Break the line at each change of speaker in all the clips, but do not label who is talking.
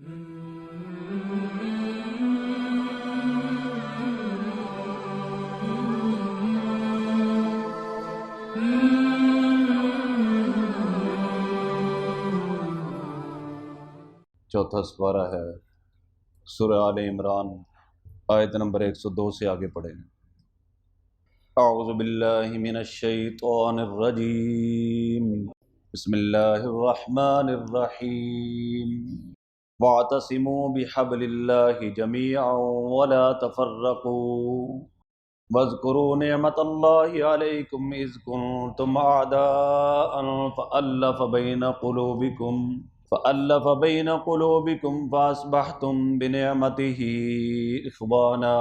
چوتھا سپارہ ہے سورہ آل عمران، آیت نمبر 102 سے آگے پڑھیں۔ اعوذ باللہ من الشیطان الرجیم، بسم اللہ الرحمن الرحیم۔ واعتصموا بحبل اللہ جمیعا ولا تفرقوا واذکروا نعمت اللہ علیکم اذ کنتم اعداء فألف بین قلوبکم فاصبحتم بنعمته اخوانا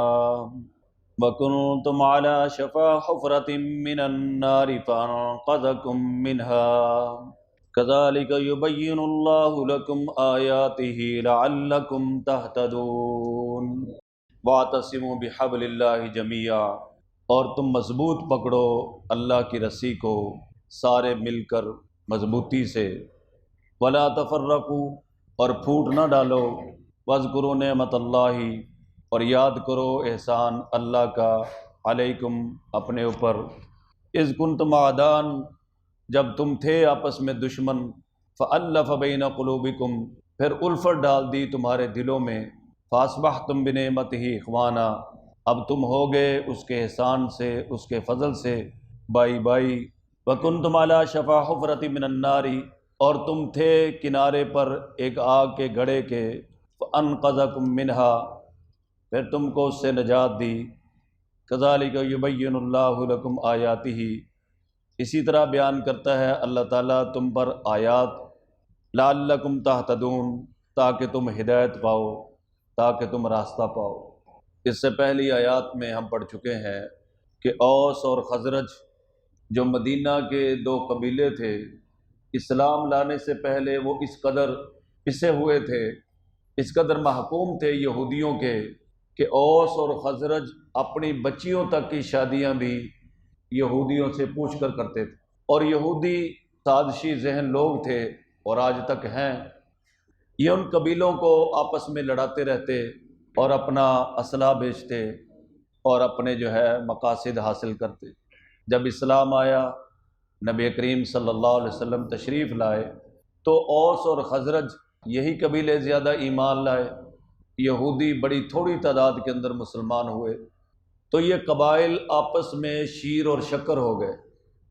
وکنتم على شفا حفرة من النار فانقذکم منها كذلك يبين الله لكم آياته لعلكم تهتدون۔ واعتصموا بحبل اللہ جميعا، اور تم مضبوط پکڑو اللہ کی رسی کو سارے مل کر مضبوطی سے، ولا تفرقوا، اور پھوٹ نہ ڈالو، واذکروا نعمت اللہ، اور یاد کرو احسان اللہ کا، علیکم اپنے اوپر، اذ کنتم اعداء، جب تم تھے آپس میں دشمن، فألف بین قلوبکم، پھر الفت ڈال دی تمہارے دلوں میں، فاصبحتم بنعمتہ اخوانا، اب تم ہو گئے اس کے احسان سے، اس کے فضل سے بائی بائی، وکنتم علی شفا حفرۃ من النار، اور تم تھے کنارے پر ایک آگ کے گڑھے کے، فانقذکم منہا، پھر تم کو اس سے نجات دی، کذالک یبین اللہ لکم آیاتہ، اسی طرح بیان کرتا ہے اللہ تعالیٰ تم پر آیات، لعلکم تہتدون، تاکہ تم ہدایت پاؤ، تاکہ تم راستہ پاؤ۔ اس سے پہلی آیات میں ہم پڑھ چکے ہیں کہ اوس اور خزرج جو مدینہ کے دو قبیلے تھے، اسلام لانے سے پہلے وہ اس قدر پسے ہوئے تھے، اس قدر محکوم تھے یہودیوں کے، کہ اوس اور خزرج اپنی بچیوں تک کی شادیاں بھی یہودیوں سے پوچھ کر کرتے تھے، اور یہودی سازشی ذہن لوگ تھے اور آج تک ہیں۔ یہ ان قبیلوں کو آپس میں لڑاتے رہتے اور اپنا اسلحہ بیچتے اور اپنے مقاصد حاصل کرتے۔ جب اسلام آیا، نبی کریم صلی اللہ علیہ وسلم تشریف لائے، تو اوس اور خزرج یہی قبیلے زیادہ ایمان لائے، یہودی بڑی تھوڑی تعداد کے اندر مسلمان ہوئے، تو یہ قبائل آپس میں شیر اور شکر ہو گئے،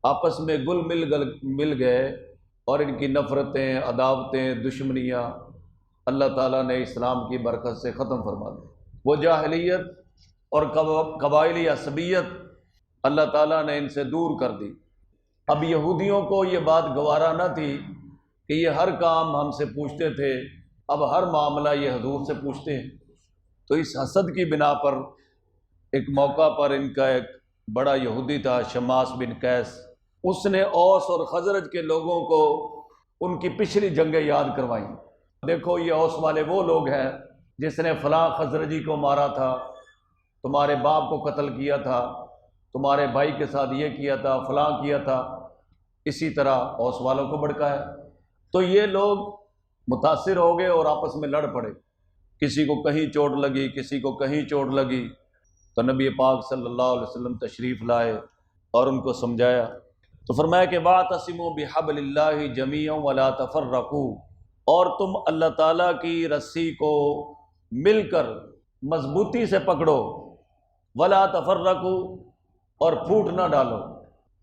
آپس میں گل مل گئے، اور ان کی نفرتیں، عداوتیں، دشمنیاں اللہ تعالیٰ نے اسلام کی برکت سے ختم فرما دی۔ وہ جاہلیت اور قبائلی عصبیت اللہ تعالیٰ نے ان سے دور کر دی۔ اب یہودیوں کو یہ بات گوارا نہ تھی کہ یہ ہر کام ہم سے پوچھتے تھے، اب ہر معاملہ یہ حضور سے پوچھتے ہیں۔ تو اس حسد کی بنا پر ایک موقع پر ان کا ایک بڑا یہودی تھا، شماس بن قیس، اس نے اوس اور خزرج کے لوگوں کو ان کی پچھلی جنگیں یاد کروائیں۔ دیکھو یہ اوس والے وہ لوگ ہیں جس نے فلاں خزرجی کو مارا تھا، تمہارے باپ کو قتل کیا تھا، تمہارے بھائی کے ساتھ یہ کیا تھا، فلاں کیا تھا، اسی طرح اوس والوں کو بھڑکایا۔ تو یہ لوگ متاثر ہو گئے اور آپس میں لڑ پڑے، کسی کو کہیں چوٹ لگی، کسی کو کہیں چوٹ لگی، تو نبی پاک صلی اللہ علیہ وسلم تشریف لائے اور ان کو سمجھایا۔ تو فرمایا کہ واعتصموا بحبل اللہ جمیعا ولا تفرقوا، اور تم اللہ تعالیٰ کی رسی کو مل کر مضبوطی سے پکڑو، ولا تفرقوا، اور پھوٹ نہ ڈالو،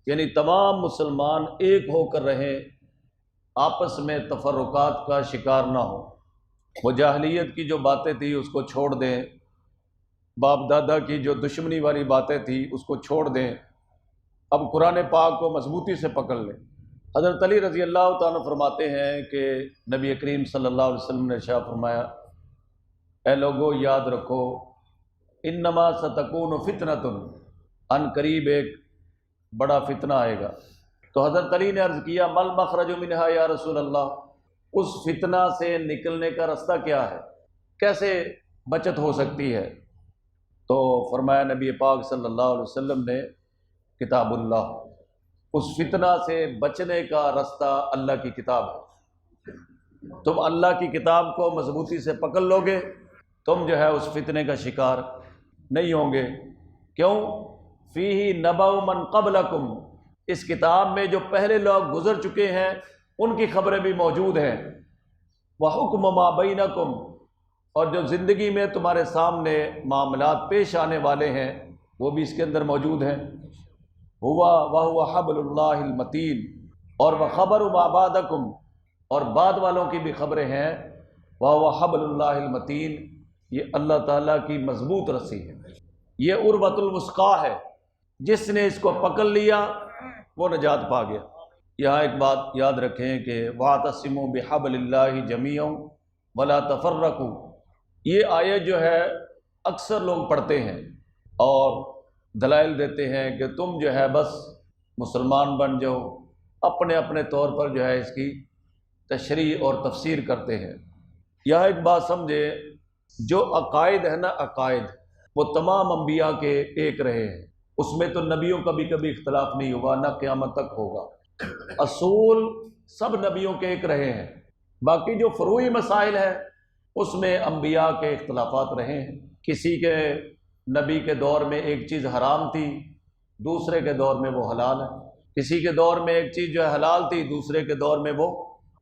یعنی تمام مسلمان ایک ہو کر رہیں، آپس میں تفرقات کا شکار نہ ہو۔ وہ جاہلیت کی جو باتیں تھیں اس کو چھوڑ دیں، باپ دادا کی جو دشمنی والی باتیں تھیں اس کو چھوڑ دیں، اب قرآن پاک کو مضبوطی سے پکڑ لیں۔ حضرت علی رضی اللہ تعالیٰ فرماتے ہیں کہ نبی کریم صلی اللہ علیہ وسلم نے ارشاد فرمایا، اے لوگو یاد رکھو، انما ستکون فتنۃ، ان قریب ایک بڑا فتنہ آئے گا۔ تو حضرت علی نے عرض کیا، مل مخرج منہا یا رسول اللہ، اس فتنہ سے نکلنے کا راستہ کیا ہے، کیسے بچت ہو سکتی ہے؟ تو فرمایا نبی پاک صلی اللہ علیہ وسلم نے، کتاب اللہ، اس فتنہ سے بچنے کا راستہ اللہ کی کتاب ہے۔ تم اللہ کی کتاب کو مضبوطی سے پکڑ لو گے، تم جو ہے اس فتنے کا شکار نہیں ہوں گے۔ کیوں؟ فیہ نبأ من قبلکم، اس کتاب میں جو پہلے لوگ گزر چکے ہیں ان کی خبریں بھی موجود ہیں۔ وحکم ما بینکم، اور جو زندگی میں تمہارے سامنے معاملات پیش آنے والے ہیں وہ بھی اس کے اندر موجود ہیں۔ ہوا وہو حبل اللہ المتین، اور وخبر ما بعدکم، اور بعد والوں کی بھی خبریں ہیں۔ وہو حبل اللہ المتین، یہ اللہ تعالیٰ کی مضبوط رسی ہے، یہ عروۃ الوثقیٰ ہے، جس نے اس کو پکڑ لیا وہ نجات پا گیا۔ یہاں ایک بات یاد رکھیں کہ واعتصموا بحبل اللہ جمیعا ولا تفرقوا، یہ آیت جو ہے اکثر لوگ پڑھتے ہیں اور دلائل دیتے ہیں کہ تم جو ہے بس مسلمان بن جاؤ، اپنے اپنے طور پر جو ہے اس کی تشریح اور تفسیر کرتے ہیں۔ یہاں ایک بات سمجھے، جو عقائد ہے نا، عقائد وہ تمام انبیاء کے ایک رہے ہیں، اس میں تو نبیوں کا بھی کبھی اختلاف نہیں ہوا، نہ قیامت تک ہوگا۔ اصول سب نبیوں کے ایک رہے ہیں، باقی جو فروعی مسائل ہیں اس میں انبیاء کے اختلافات رہے ہیں۔ کسی کے نبی کے دور میں ایک چیز حرام تھی، دوسرے کے دور میں وہ حلال ہے، کسی کے دور میں ایک چیز جو ہے حلال تھی، دوسرے کے دور میں وہ،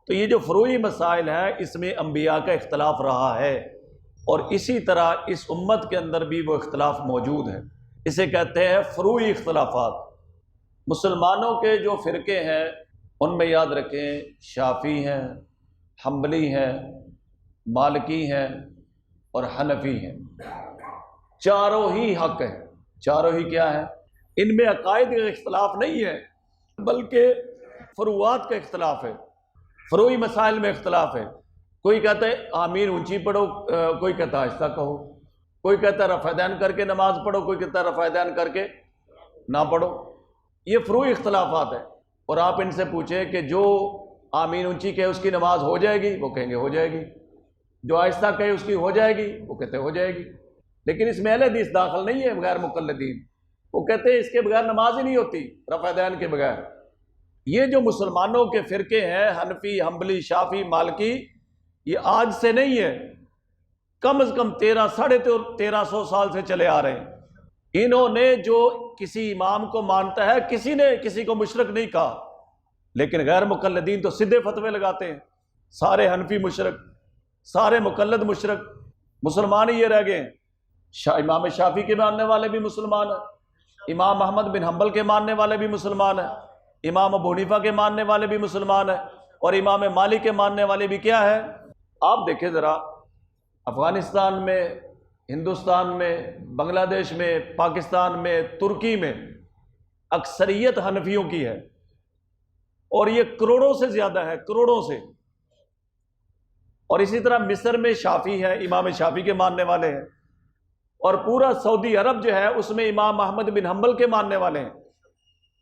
تو یہ جو فروعی مسائل ہیں اس میں انبیاء کا اختلاف رہا ہے، اور اسی طرح اس امت کے اندر بھی وہ اختلاف موجود ہے، اسے کہتے ہیں فروعی اختلافات۔ مسلمانوں کے جو فرقے ہیں ان میں یاد رکھیں شافعی ہیں، حنبلی ہیں، مالکی ہیں اور حنفی ہیں، چاروں ہی حق ہیں۔ چاروں ہی کیا ہیں؟ ان میں عقائد کا اختلاف نہیں ہے بلکہ فروعات کا اختلاف ہے، فروعی مسائل میں اختلاف ہے۔ کوئی کہتا ہے آمین اونچی پڑھو، کوئی کہتا ہے آہستہ کہو، کوئی کہتا ہے رفع دین کر کے نماز پڑھو، کوئی کہتا ہے رفع دین کر کے نہ پڑھو۔ یہ فروعی اختلافات ہیں، اور آپ ان سے پوچھیں کہ جو آمین اونچی کہے اس کی نماز ہو جائے گی، وہ کہیں گے ہو جائے گی، جو آہستہ کہے اس کی ہو جائے گی، وہ کہتے ہیں ہو جائے گی۔ لیکن اس میں اہل حدیث داخل نہیں ہے، بغیر مقلدین، وہ کہتے ہیں اس کے بغیر نماز ہی نہیں ہوتی، رفع دین کے بغیر۔ یہ جو مسلمانوں کے فرقے ہیں حنفی، حنبلی، شافعی، مالکی، یہ آج سے نہیں ہے، کم از کم 1300 سال سے چلے آ رہے ہیں۔ انہوں نے جو کسی امام کو مانتا ہے، کسی نے کسی کو مشرک نہیں کہا، لیکن غیر مقلدین تو سیدھے فتوے لگاتے ہیں، سارے حنفی مشرک، سارے مقلد مشرک، مسلمان ہی یہ رہ گئے ہیں۔ امام شافعی کے ماننے والے بھی مسلمان ہیں، امام احمد بن حنبل کے ماننے والے بھی مسلمان ہیں، امام ابو حنیفہ کے ماننے والے بھی مسلمان ہیں، اور امام مالک کے ماننے والے بھی کیا ہے؟ آپ دیکھیں ذرا، افغانستان میں، ہندوستان میں، بنگلہ دیش میں، پاکستان میں، ترکی میں اکثریت حنفیوں کی ہے، اور یہ کروڑوں سے زیادہ ہے، کروڑوں سے۔ اور اسی طرح مصر میں شافعی ہے، امام شافعی کے ماننے والے ہیں، اور پورا سعودی عرب جو ہے اس میں امام احمد بن حنبل کے ماننے والے ہیں،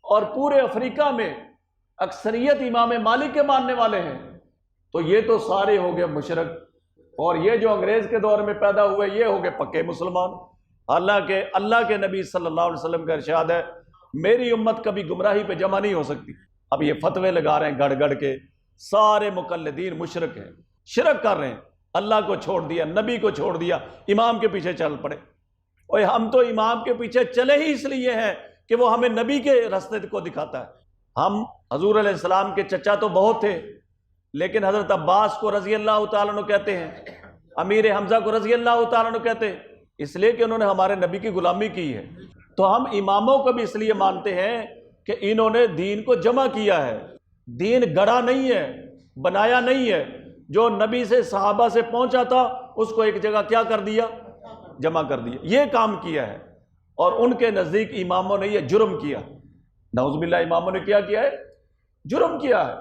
اور پورے افریقہ میں اکثریت امام مالک کے ماننے والے ہیں۔ تو یہ تو سارے ہو گئے مشرک، اور یہ جو انگریز کے دور میں پیدا ہوئے یہ ہو گئے پکے مسلمان۔ حالانکہ اللہ کے نبی صلی اللہ علیہ وسلم کا ارشاد ہے میری امت کبھی گمراہی پہ جمع نہیں ہو سکتی۔ اب یہ فتوے لگا رہے ہیں گڑ گڑ کے، سارے مقلدین مشرک ہیں، شرک کر رہے ہیں، اللہ کو چھوڑ دیا، نبی کو چھوڑ دیا، امام کے پیچھے چل پڑے۔ اور ہم تو امام کے پیچھے چلے ہی اس لیے ہیں کہ وہ ہمیں نبی کے راستے کو دکھاتا ہے۔ ہم حضور علیہ السلام کے چچا تو بہت تھے، لیکن حضرت عباس کو رضی اللہ تعالیٰ عنہ کہتے ہیں، امیر حمزہ کو رضی اللہ تعالیٰ عنہ کہتے ہیں، اس لیے کہ انہوں نے ہمارے نبی کی غلامی کی ہے۔ تو ہم اماموں کو بھی اس لیے مانتے ہیں کہ انہوں نے دین کو جمع کیا ہے، دین گڑا نہیں ہے، بنایا نہیں ہے، جو نبی سے صحابہ سے پہنچا تھا اس کو ایک جگہ کیا کر دیا؟ جمع کر دیا، یہ کام کیا ہے۔ اور ان کے نزدیک اماموں نے یہ جرم کیا، نعوذ باللہ، اماموں نے کیا کیا ہے؟ جرم کیا ہے۔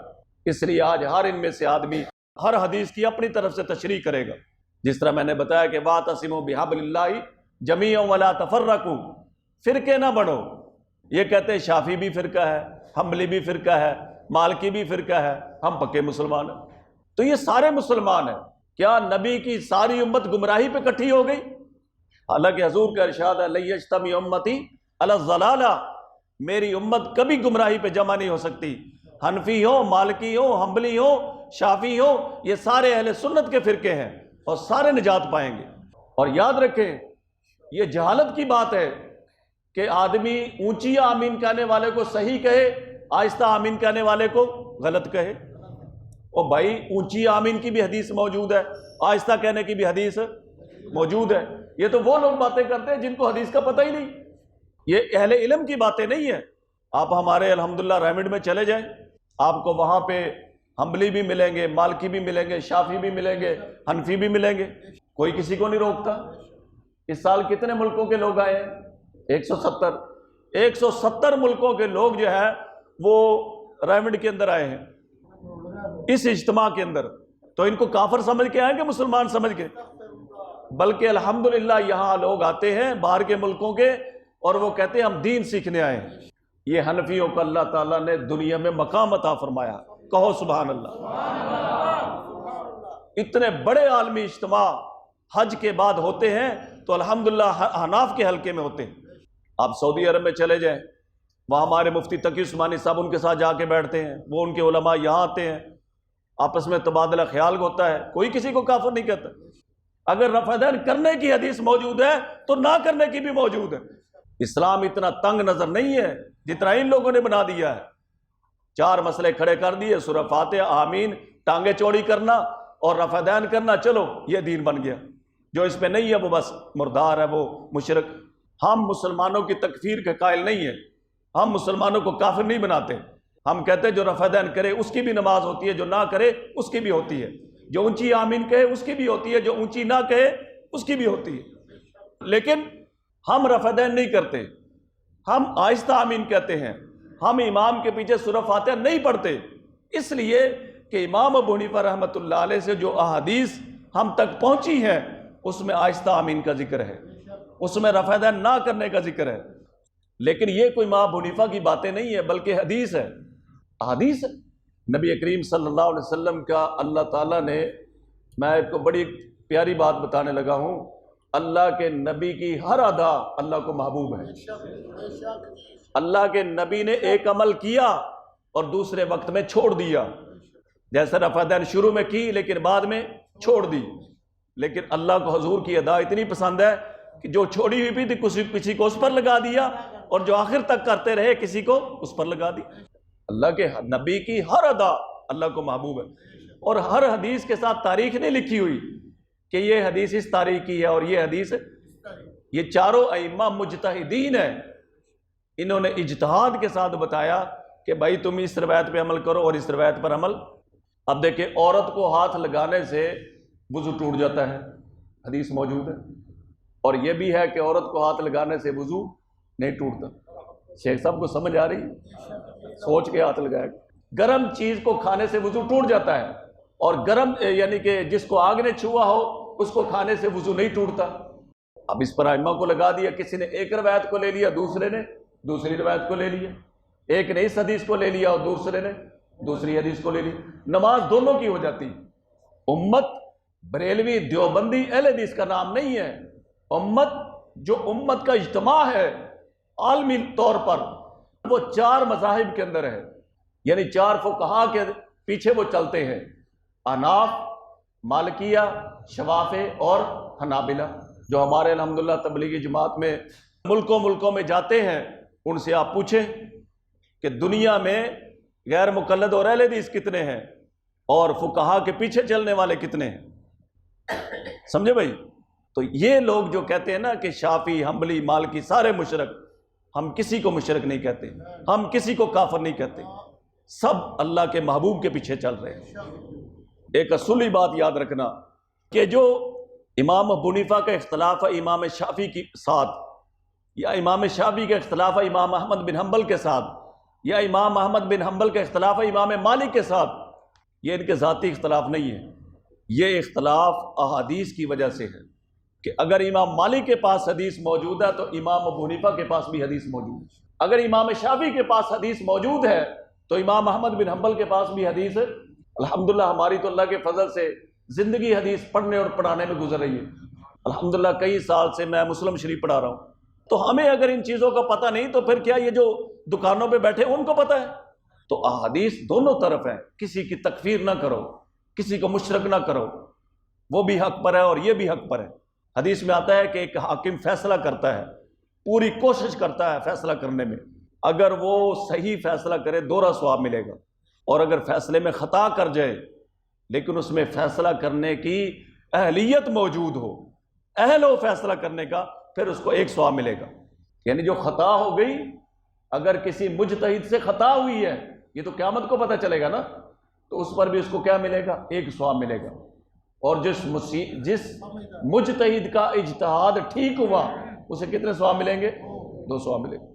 اس لیے آج ہر ان میں سے آدمی ہر حدیث کی اپنی طرف سے تشریح کرے گا، جس طرح میں نے بتایا کہ واعتصموا بحبل اللہ جمیعا ولا تفرقوا، فرقے نہ بڑھو۔ یہ کہتے ہیں شافعی بھی فرقہ ہے، حنبلی بھی فرقہ ہے، مالکی بھی فرقہ ہے، ہم پکے مسلمان ہیں۔ تو یہ سارے مسلمان ہیں۔ کیا نبی کی ساری امت گمراہی پہ اکٹھی ہو گئی؟ حالانکہ حضور کا ارشاد ہے لن یجتمع امتی علی الضلالہ، میری امت کبھی گمراہی پہ جمع نہیں ہو سکتی، حنفی ہو، مالکی ہو، حنبلی ہو، شافعی ہو، یہ سارے اہل سنت کے فرقے ہیں اور سارے نجات پائیں گے۔ اور یاد رکھیں یہ جہالت کی بات ہے کہ آدمی اونچی آمین کہنے والے کو صحیح کہے، آہستہ آمین کہنے والے کو غلط کہے۔ اور بھائی اونچی آمین کی بھی حدیث موجود ہے، آہستہ کہنے کی بھی حدیث موجود ہے۔ یہ تو وہ لوگ باتیں کرتے ہیں جن کو حدیث کا پتہ ہی نہیں، یہ اہل علم کی باتیں نہیں ہیں۔ آپ ہمارے الحمدللہ ریمنڈ میں چلے جائیں، آپ کو وہاں پہ حنبلی بھی ملیں گے، مالکی بھی ملیں گے، شافعی بھی ملیں گے، حنفی بھی ملیں گے، کوئی کسی کو نہیں روکتا۔ اس سال کتنے ملکوں کے لوگ آئے ہیں؟ 170 ملکوں کے لوگ جو ہے وہ ریمنڈ کے اندر آئے ہیں اس اجتماع کے اندر۔ تو ان کو کافر سمجھ کے آئیں کہ مسلمان سمجھ کے؟ بلکہ الحمدللہ یہاں لوگ آتے ہیں باہر کے ملکوں کے اور وہ کہتے ہیں ہم دین سیکھنے آئے ہیں۔ یہ حنفیوں کو اللہ تعالیٰ نے دنیا میں مقام عطا فرمایا، کہو سبحان اللہ۔ اتنے بڑے عالمی اجتماع حج کے بعد ہوتے ہیں تو الحمدللہ حناف کے حلقے میں ہوتے ہیں۔ آپ سعودی عرب میں چلے جائیں، وہاں ہمارے مفتی تقی عثمانی صاحب ان کے ساتھ جا کے بیٹھتے ہیں، وہ ان کے علماء یہاں آتے ہیں، آپس میں تبادلہ خیال ہوتا ہے، کوئی کسی کو کافر نہیں کہتا۔ اگر رفع دین کرنے کی حدیث موجود ہے تو نہ کرنے کی بھی موجود ہے۔ اسلام اتنا تنگ نظر نہیں ہے جتنا ان لوگوں نے بنا دیا ہے۔ 4 مسئلے کھڑے کر دیے، سورہ فاتحہ، آمین، ٹانگیں چوڑی کرنا اور رفع دین کرنا، چلو یہ دین بن گیا۔ جو اس پہ نہیں ہے وہ بس مردار ہے، وہ مشرک۔ ہم مسلمانوں کی تکفیر کے قائل نہیں ہیں، ہم مسلمانوں کو کافر نہیں بناتے۔ ہم کہتے ہیں جو رفع دین کرے اس کی بھی نماز ہوتی ہے، جو نہ کرے اس کی بھی ہوتی ہے، جو اونچی آمین کہے اس کی بھی ہوتی ہے، جو اونچی نہ کہے اس کی بھی ہوتی ہے۔ لیکن ہم رفع دین نہیں کرتے، ہم آہستہ آمین کہتے ہیں، ہم امام کے پیچھے سورہ فاتحہ نہیں پڑھتے، اس لیے کہ امام ابو حنیفہ رحمۃ اللہ علیہ سے جو احادیث ہم تک پہنچی ہیں اس میں آہستہ آمین کا ذکر ہے، اس میں رفع دین نہ کرنے کا ذکر ہے۔ لیکن یہ کوئی امام ابو حنیفہ کی باتیں نہیں ہے بلکہ حدیث ہے، حدیث ہے نبی کریم صلی اللہ علیہ وسلم کا۔ اللہ تعالیٰ نے، میں آپ کو بڑی پیاری بات بتانے لگا ہوں، اللہ کے نبی کی ہر ادا اللہ کو محبوب ہے۔ اللہ کے نبی نے ایک عمل کیا اور دوسرے وقت میں چھوڑ دیا، جیسے رفع دین شروع میں کی لیکن بعد میں چھوڑ دی، لیکن اللہ کو حضور کی ادا اتنی پسند ہے کہ جو چھوڑی ہوئی بھی تھی کسی کو اس پر لگا دیا، اور جو آخر تک کرتے رہے کسی کو اس پر لگا دی۔ اللہ کے نبی کی ہر ادا اللہ کو محبوب ہے، اور ہر حدیث کے ساتھ تاریخ نہیں لکھی ہوئی کہ یہ حدیث اس تاریخ کی ہے اور یہ حدیث، یہ چاروں ائمہ مجتہدین ہیں، انہوں نے اجتہاد کے ساتھ بتایا کہ بھائی تم اس روایت پہ عمل کرو اور اس روایت پر عمل۔ اب دیکھیں عورت کو ہاتھ لگانے سے وضو ٹوٹ جاتا ہے، حدیث موجود ہے، اور یہ بھی ہے کہ عورت کو ہاتھ لگانے سے وضو نہیں ٹوٹتا۔ شیخ صاحب کو سمجھ آ رہی ہے؟ سوچ کے ہاتھ لگائے۔ گرم چیز کو کھانے سے وضو ٹوٹ جاتا ہے، اور گرم یعنی کہ جس کو آگ نے چھوا ہو اس کو کھانے سے وضو نہیں ٹوٹتا۔ اب اس پر ائمہ کو لگا دیا، کسی نے ایک روایت کو لے لیا، دوسرے نے دوسری روایت کو لے لیا، ایک نے اس حدیث کو لے لیا اور دوسرے نے دوسری حدیث کو لے لی، نماز دونوں کی ہو جاتی۔ امت بریلوی دیوبندی اہل حدیث کا نام نہیں ہے، امت جو امت کا اجتماع ہے عالمی طور پر وہ 4 مذاہب کے اندر ہے، یعنی 4 فقہا کے پیچھے وہ چلتے ہیں، احناف، مالکیہ، شوافع اور حنابلہ۔ جو ہمارے الحمدللہ تبلیغی جماعت میں ملکوں میں جاتے ہیں ان سے آپ پوچھیں کہ دنیا میں غیر مقلد اور اہل حدیث کتنے ہیں اور فقہا کے پیچھے چلنے والے کتنے ہیں، سمجھے بھائی؟ تو یہ لوگ جو کہتے ہیں نا کہ شافعی، حنبلی، مالکی سارے مشرک، ہم کسی کو مشرک نہیں کہتے، ہم کسی کو کافر نہیں کہتے، سب اللہ کے محبوب کے پیچھے چل رہے ہیں۔ ایک اصولی بات یاد رکھنا کہ جو امام ابو حنیفہ کا اختلاف ہے امام شافعی کے ساتھ، یا امام شافعی کا اختلاف ہے امام احمد بن حنبل کے ساتھ، یا امام احمد بن حنبل کا اختلاف ہے امام مالک کے ساتھ، یہ ان کے ذاتی اختلاف نہیں ہے، یہ اختلاف احادیث کی وجہ سے ہے کہ اگر امام مالک کے پاس حدیث موجود ہے تو امام ابو حنیفہ کے پاس بھی حدیث موجود ہے، اگر امام شافعی کے پاس حدیث موجود ہے تو امام احمد بن حنبل کے پاس بھی حدیث ہے۔ الحمدللہ ہماری تو اللہ کے فضل سے زندگی حدیث پڑھنے اور پڑھانے میں گزر رہی ہے، الحمدللہ کئی سال سے میں مسلم شریف پڑھا رہا ہوں، تو ہمیں اگر ان چیزوں کا پتہ نہیں تو پھر کیا یہ جو دکانوں پہ بیٹھے ان کو پتہ ہے؟ تو احادیث دونوں طرف ہیں، کسی کی تکفیر نہ کرو، کسی کو مشرک نہ کرو، وہ بھی حق پر ہے اور یہ بھی حق پر ہے۔ حدیث میں آتا ہے کہ ایک حاکم فیصلہ کرتا ہے، پوری کوشش کرتا ہے فیصلہ کرنے میں، اگر وہ صحیح فیصلہ کرے دوہرا ثواب ملے گا، اور اگر فیصلے میں خطا کر جائے لیکن اس میں فیصلہ کرنے کی اہلیت موجود ہو، اہل ہو فیصلہ کرنے کا، پھر اس کو ایک ثواب ملے گا۔ یعنی جو خطا ہو گئی، اگر کسی مجتہد سے خطا ہوئی ہے، یہ تو قیامت کو پتہ چلے گا نا، تو اس پر بھی اس کو کیا ملے گا؟ ایک ثواب ملے گا۔ اور جس مجتہد کا اجتہاد ٹھیک ہوا اسے کتنے ثواب ملیں گے؟ 2 ثواب ملیں گے۔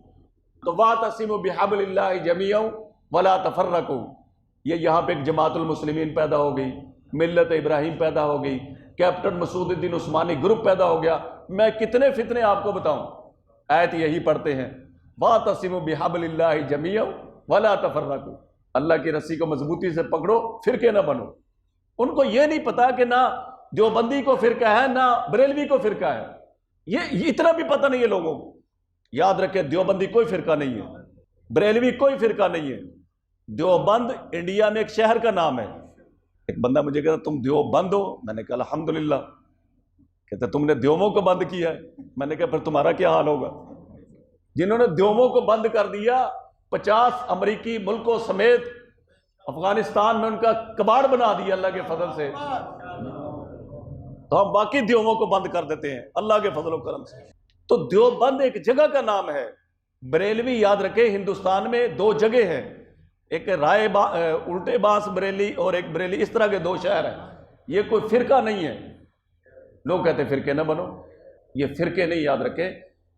تو وَاعْتَصِمُوا بِحَبْلِ اللَّهِ جَمِيعًا وَلَا تَفَرَّقُوا، یہ یہاں پہ ایک جماعت المسلمین پیدا ہو گئی، ملت ابراہیم پیدا ہو گئی، کیپٹن مسعود الدین عثمانی گروپ پیدا ہو گیا۔ میں کتنے فتنے آپ کو بتاؤں، آیت یہی پڑھتے ہیں وَاعْتَصِمُوا بِحَبْلِ اللَّهِ جَمِيعًا وَلَا تَفَرَّقُوا، اللہ کی رسی کو مضبوطی سے پکڑو، فرقے نہ بنو۔ ان کو یہ نہیں پتا کہ نہ دیوبندی کو فرقہ ہے نہ بریلوی کو فرقہ ہے، یہ اتنا بھی پتہ نہیں ہے لوگوں کو۔ یاد رکھیں دیوبندی کوئی فرقہ نہیں ہے، بریلوی کوئی فرقہ نہیں ہے۔ دیوبند انڈیا میں ایک شہر کا نام ہے۔ ایک بندہ مجھے کہتا تم دیوبند ہو؟ میں نے کہا الحمدللہ۔ کہتا تم نے دیوموں کو بند کیا ہے؟ میں نے کہا پھر تمہارا کیا حال ہوگا؟ جنہوں نے دیوموں کو بند کر دیا، 50 امریکی ملکوں سمیت افغانستان میں ان کا کباڑ بنا دیا اللہ کے فضل سے، تو ہم باقی دیوموں کو بند کر دیتے ہیں اللہ کے فضل و کرم سے۔ تو دیوبند ایک جگہ کا نام ہے۔ بریلوی یاد رکھے ہندوستان میں 2 جگہ ہیں، ایک الٹے باس بریلی اور ایک بریلی، اس طرح کے 2 شہر ہیں۔ یہ کوئی فرقہ نہیں ہے۔ لوگ کہتے ہیں فرقے نہ بنو، یہ فرقے نہیں، یاد رکھے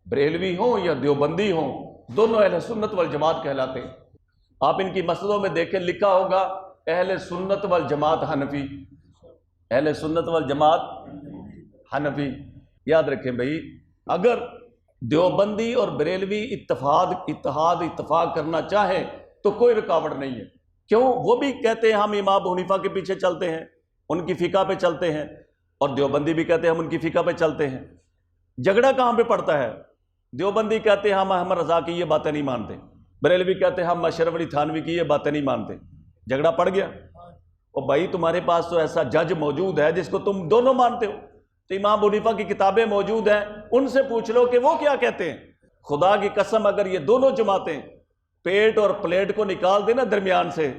بریلوی ہوں یا دیوبندی ہوں، دونوں اہل سنت والجماعت کہلاتے ہیں۔ آپ ان کی مسجدوں میں دیکھیں لکھا ہوگا اہل سنت والجماعت حنفی، اہل سنت والجماعت حنفی۔ یاد رکھیں بھائی، اگر دیوبندی اور بریلوی اتفاق کرنا چاہیں تو کوئی رکاوٹ نہیں ہے۔ کیوں؟ وہ بھی کہتے ہیں ہم امام ابو حنیفہ کے پیچھے چلتے ہیں، ان کی فقہ پہ چلتے ہیں، اور دیوبندی بھی کہتے ہیں ہم ان کی فقہ پہ چلتے ہیں۔ جھگڑا کہاں پہ پڑتا ہے؟ دیوبندی کہتے ہیں ہم احمد رضا کی یہ باتیں نہیں مانتے، بریلوی کہتے ہیں ہم اشرف علی تھانوی کی یہ باتیں نہیں مانتے۔ جھگڑا پڑ گیا۔ اور بھائی تمہارے پاس تو ایسا جج موجود ہے جس کو تم دونوں مانتے ہو، تو امام ابو حنیفہ کی کتابیں موجود ہیں، ان سے پوچھ لو کہ وہ کیا کہتے ہیں۔ خدا کی قسم اگر یہ دونوں جماعتیں پیٹ اور پلیٹ کو نکال دیں نا درمیان سے،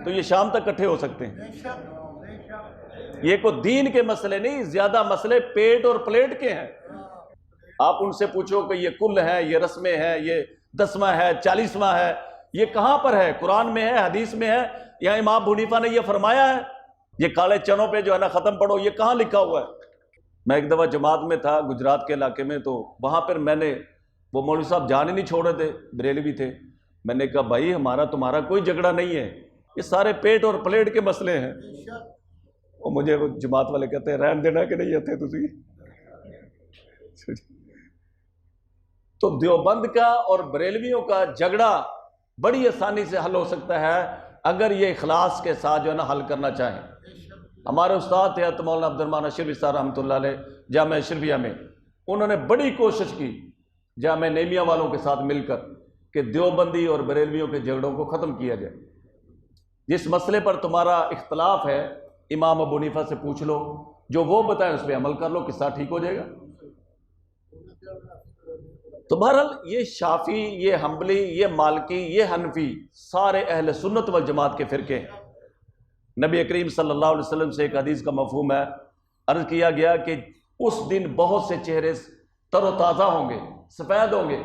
تو یہ شام تک اکٹھے ہو سکتے ہیں۔ یہ کوئی دین کے مسئلے نہیں، زیادہ مسئلے پیٹ اور پلیٹ کے ہیں۔ آپ ان سے پوچھو کہ یہ کل ہے، یہ رسمیں ہے، یہ 10واں ہے، 40واں ہے، یہ کہاں پر ہے؟ قرآن میں ہے، حدیث میں ہے، یا امام ابو حنیفہ نے یہ فرمایا ہے؟ یہ کالے چنوں پہ جو ہے نا ختم پڑھو، یہ کہاں لکھا ہوا ہے؟ میں ایک دفعہ جماعت میں تھا گجرات کے علاقے میں، تو وہاں پر میں نے، وہ مولوی صاحب جان ہی نہیں چھوڑ رہے تھے، بریلوی تھے۔ میں نے کہا بھائی ہمارا تمہارا کوئی جھگڑا نہیں ہے، یہ سارے پیٹ اور پلیٹ کے مسئلے ہیں۔ اور مجھے وہ جماعت والے کہتے ہیں رہن دینا کہ نہیں آتے تسی۔ تو دیوبند کا اور بریلویوں کا جھگڑا بڑی آسانی سے حل ہو سکتا ہے اگر یہ اخلاص کے ساتھ جو ہے نا حل کرنا چاہیں۔ ہمارے استاد تھے مولانا عبد الرحمن اشرفی صاحب رحمۃ اللہ علیہ جامعہ اشرفیہ میں، انہوں نے بڑی کوشش کی جامعہ نیمیا والوں کے ساتھ مل کر کہ دیوبندی اور بریلویوں کے جھگڑوں کو ختم کیا جائے۔ جس مسئلے پر تمہارا اختلاف ہے امام ابو حنیفہ سے پوچھ لو، جو وہ بتائیں اس پہ عمل کر لو، قصہ ٹھیک ہو جائے گا۔ تو بہرحال یہ شافعی، یہ حنبلی، یہ مالکی، یہ حنفی، سارے اہل سنت والجماعت کے فرقے ہیں۔ نبی کریم صلی اللہ علیہ وسلم سے ایک حدیث کا مفہوم ہے، عرض کیا گیا کہ اس دن بہت سے چہرے تر و تازہ ہوں گے، سفید ہوں گے،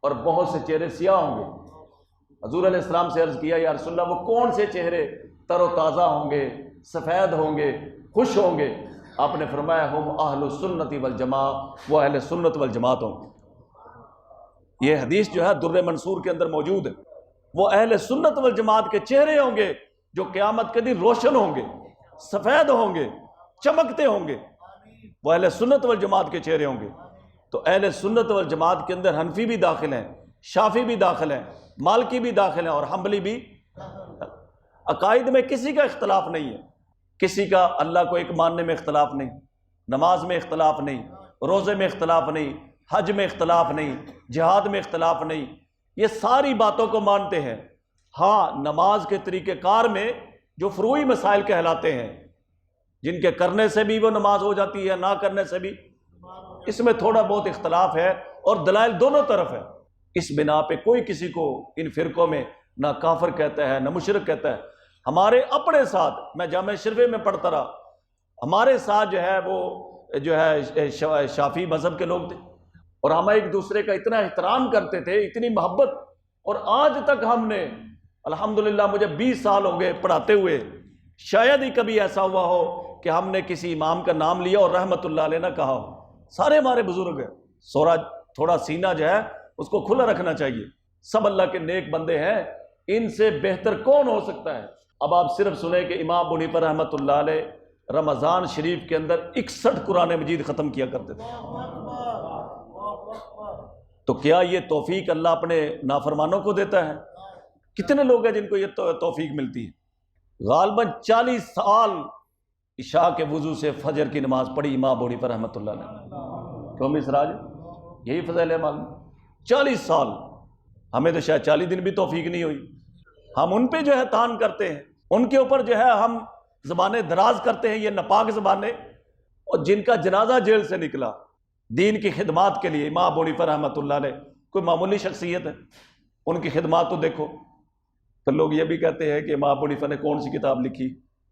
اور بہت سے چہرے سیاہ ہوں گے۔ حضور علیہ السلام سے عرض کیا یا رسول اللہ وہ کون سے چہرے تر و تازہ ہوں گے، سفید ہوں گے، خوش ہوں گے؟ آپ نے فرمایا ہم اہل السنت والجماع، وہ اہل سنت والجماعت ہوں گے۔ یہ حدیث جو ہے در منصور کے اندر موجود ہے۔ وہ اہل سنت والجماعت کے چہرے ہوں گے جو قیامت کے دن روشن ہوں گے، سفید ہوں گے، چمکتے ہوں گے، وہ اہل سنت والجماعت کے چہرے ہوں گے۔ تو اہل سنت والجماعت کے اندر حنفی بھی داخل ہیں، شافعی بھی داخل ہیں، مالکی بھی داخل ہیں، اور حنبلی بھی۔ عقائد میں کسی کا اختلاف نہیں ہے، کسی کا اللہ کو ایک ماننے میں اختلاف نہیں، نماز میں اختلاف نہیں، روزے میں اختلاف نہیں، حج میں اختلاف نہیں، جہاد میں اختلاف نہیں، یہ ساری باتوں کو مانتے ہیں۔ ہاں نماز کے طریقہ کار میں جو فروعی مسائل کہلاتے ہیں، جن کے کرنے سے بھی وہ نماز ہو جاتی ہے، نہ کرنے سے بھی، اس میں تھوڑا بہت اختلاف ہے اور دلائل دونوں طرف ہے۔ اس بنا پہ کوئی کسی کو ان فرقوں میں نہ کافر کہتا ہے نہ مشرک کہتا ہے۔ ہمارے اپنے ساتھ، میں جامعہ شریف میں پڑھتا رہا، ہمارے ساتھ جو ہے وہ جو ہے شافعی مذہب کے لوگ تھے، اور ہم ایک دوسرے کا اتنا احترام کرتے تھے، اتنی محبت، اور آج تک ہم نے الحمدللہ، مجھے 20 سال ہو گئے پڑھاتے ہوئے، شاید ہی کبھی ایسا ہوا ہو کہ ہم نے کسی امام کا نام لیا اور رحمت اللہ علیہ نہ کہا ہو۔ سارے ہمارے بزرگ ہیں، تھوڑا سینہ جو ہے اس کو کھلا رکھنا چاہیے۔ سب اللہ کے نیک بندے ہیں، ان سے بہتر کون ہو سکتا ہے؟ اب آپ صرف سنیں کہ امام ابو حنیفہ رحمۃ اللہ علیہ رمضان شریف کے اندر 61 قرآن مجید ختم کیا کرتے تھے۔ تو کیا یہ توفیق اللہ اپنے نافرمانوں کو دیتا ہے؟ کتنے لوگ ہیں جن کو یہ توفیق ملتی ہے؟ غالباً 40 سال عشاء کے وضو سے فجر کی نماز پڑھی امام ابو حنیفہ رحمۃ اللہ علیہ۔ قومی سراج، یہی فضل ہے معلوم، 40 سال۔ ہمیں تو شاید 40 دن بھی توفیق نہیں ہوئی۔ ہم ان پہ جو ہے تان کرتے ہیں، ان کے اوپر جو ہے ہم زبانیں دراز کرتے ہیں، یہ ناپاک زبانیں، اور جن کا جنازہ جیل سے نکلا دین کی خدمات کے لیے، امام ابو حنیفہ رحمۃ اللہ علیہ کوئی معمولی شخصیت ہے؟ ان کی خدمات تو دیکھو۔ تو لوگ یہ بھی کہتے ہیں کہ امام ابو حنیفہ نے کون سی کتاب لکھی؟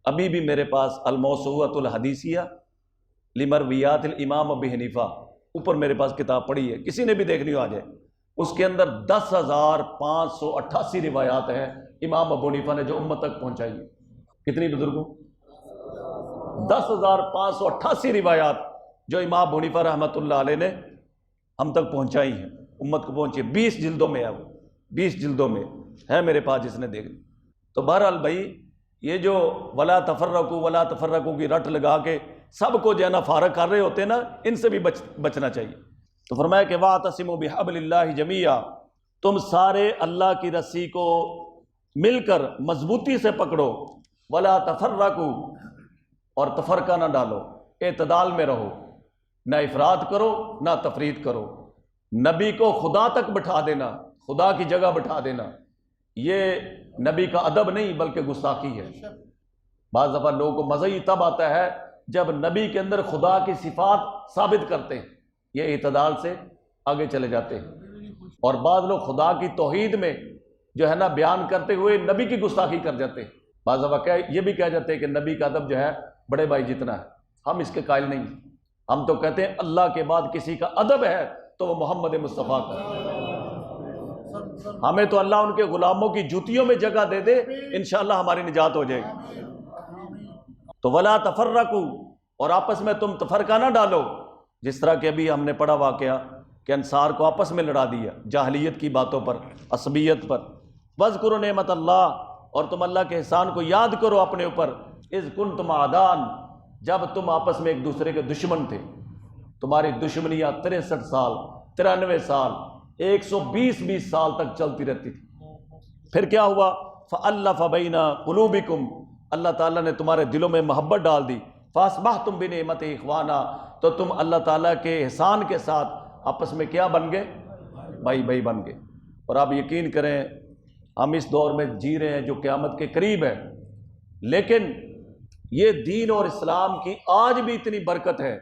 ابھی بھی میرے پاس الموسوعۃ الحدیثیہ لمرویات الامام ابی حنیفہ، اوپر میرے پاس کتاب پڑھی ہے، کسی نے بھی دیکھنی ہو آ جائے۔ اس کے اندر 10,588 روایات ہیں امام ابو حنیفہ نے جو امت تک پہنچائی ہے۔ کتنی بزرگوں؟ 10,588 روایات جو امام ابو حنیفہ رحمۃ اللہ علیہ نے ہم تک پہنچائی ہیں، امت کو پہنچی۔ 20 جلدوں میں ہے وہ، 20 جلدوں میں ہے میرے پاس جس نے دیکھنی۔ تو بہرحال بھائی، یہ جو ولا تفرقوا ولا تفرقوا کی رٹ لگا کے سب کو جو ہے نا فارغ کر رہے ہوتے ہیں نا، ان سے بھی بچنا چاہیے۔ تو فرمایا کہ واعتصموا بحبل اللہ جمیعا، تم سارے اللہ کی رسی کو مل کر مضبوطی سے پکڑو، ولا تفرقوا، اور تفرقہ نہ ڈالو، اعتدال میں رہو، نہ افراد کرو نہ تفرید کرو۔ نبی کو خدا تک بٹھا دینا، خدا کی جگہ بٹھا دینا، یہ نبی کا ادب نہیں بلکہ گستاخی ہے۔ بعض دفعہ لوگوں کو مزہ ہی تب آتا ہے جب نبی کے اندر خدا کی صفات ثابت کرتے ہیں، یہ اعتدال سے آگے چلے جاتے ہیں، اور بعض لوگ خدا کی توحید میں جو ہے نا بیان کرتے ہوئے نبی کی گستاخی کر جاتے ہیں۔ بعض دفعہ یہ بھی کہہ جاتے ہیں کہ نبی کا ادب جو ہے بڑے بھائی جتنا ہے، ہم اس کے قائل نہیں۔ ہم تو کہتے ہیں اللہ کے بعد کسی کا ادب ہے تو وہ محمد مصطفیٰ کا ہے۔ ہمیں تو اللہ ان کے غلاموں کی جوتیوں میں جگہ دے دے، انشاءاللہ ہماری نجات ہو جائے گی۔ تو ولا تفرقوا، اور آپس میں تم تفرقہ نہ ڈالو، جس طرح کہ ابھی ہم نے پڑھا واقعہ کہ انصار کو آپس میں لڑا دیا جاہلیت کی باتوں پر، عصبیت پر۔ وَاذْكُرُوا نعمت اللہ، اور تم اللہ کے احسان کو یاد کرو اپنے اوپر، اذ کنتم اعداء، جب تم آپس میں ایک دوسرے کے دشمن تھے۔ تمہاری دشمنیاں 63 سال، 93 سال، 120 سال تک چلتی رہتی تھی۔ پھر کیا ہوا؟ فَأَلَّفَ بَيْنَ قُلُوبِكُمْ، اللہ تعالیٰ نے تمہارے دلوں میں محبت ڈال دی۔ فَأَصْبَحْتُمْ بِنِعْمَتِهِ إِخْوَانًا، تو تم اللہ تعالیٰ کے احسان کے ساتھ آپس میں کیا بن گئے؟ بھائی بھائی بن گئے۔ اور آپ یقین کریں، ہم اس دور میں جی رہے ہیں جو قیامت کے قریب ہے، لیکن یہ دین اور اسلام کی آج بھی اتنی برکت ہے،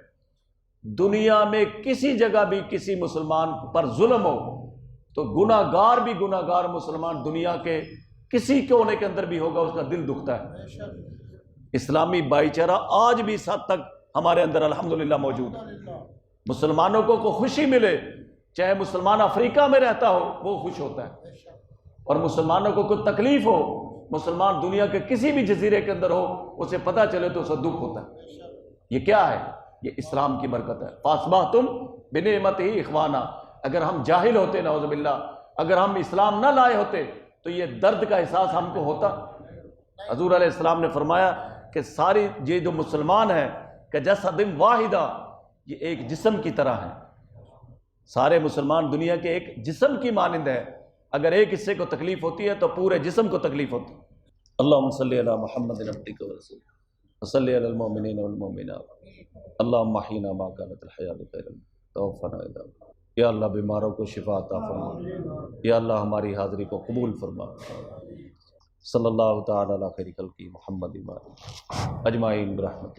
دنیا میں کسی جگہ بھی کسی مسلمان پر ظلم ہو تو گناہ گار بھی گناہ گار مسلمان دنیا کے کسی کونے کے اندر بھی ہوگا، اس کا دل دکھتا ہے۔ اسلامی بھائی چارہ آج بھی اس حد تک ہمارے اندر الحمدللہ موجود ہے۔ مسلمانوں کو خوشی ملے، چاہے مسلمان افریقہ میں رہتا ہو وہ خوش ہوتا ہے، اور مسلمانوں کو کوئی تکلیف ہو، مسلمان دنیا کے کسی بھی جزیرے کے اندر ہو، اسے پتہ چلے تو اسے دکھ ہوتا ہے۔ یہ کیا ہے؟ یہ اسلام کی برکت ہے۔ فَأَصْبَحْتُمْ بِنِعْمَتِهِ إِخْوَانًا، اگر ہم جاہل ہوتے نعوذ باللہ، اگر ہم اسلام نہ لائے ہوتے تو یہ درد کا احساس ہم کو ہوتا؟ حضور علیہ السلام نے فرمایا کہ ساری یہ جو مسلمان ہیں کہ جسد واحدہ، یہ ایک جسم کی طرح ہیں۔ سارے مسلمان دنیا کے ایک جسم کی مانند ہے، اگر ایک حصے کو تکلیف ہوتی ہے تو پورے جسم کو تکلیف ہوتی ہے۔ اللہم صلی علی محمد عبدک ورسولک وصلی علی المؤمنین والمؤمنات اللہم احینا ما کانت الحیاۃ خیرا توفنا اذا مت۔ یا اللہ بیماروں کو شفا عطا فرما، یا اللہ ہماری حاضری کو قبول فرما۔ صلی اللہ تعالی علی خیر خلقہ محمد اجمعین برحمتہ۔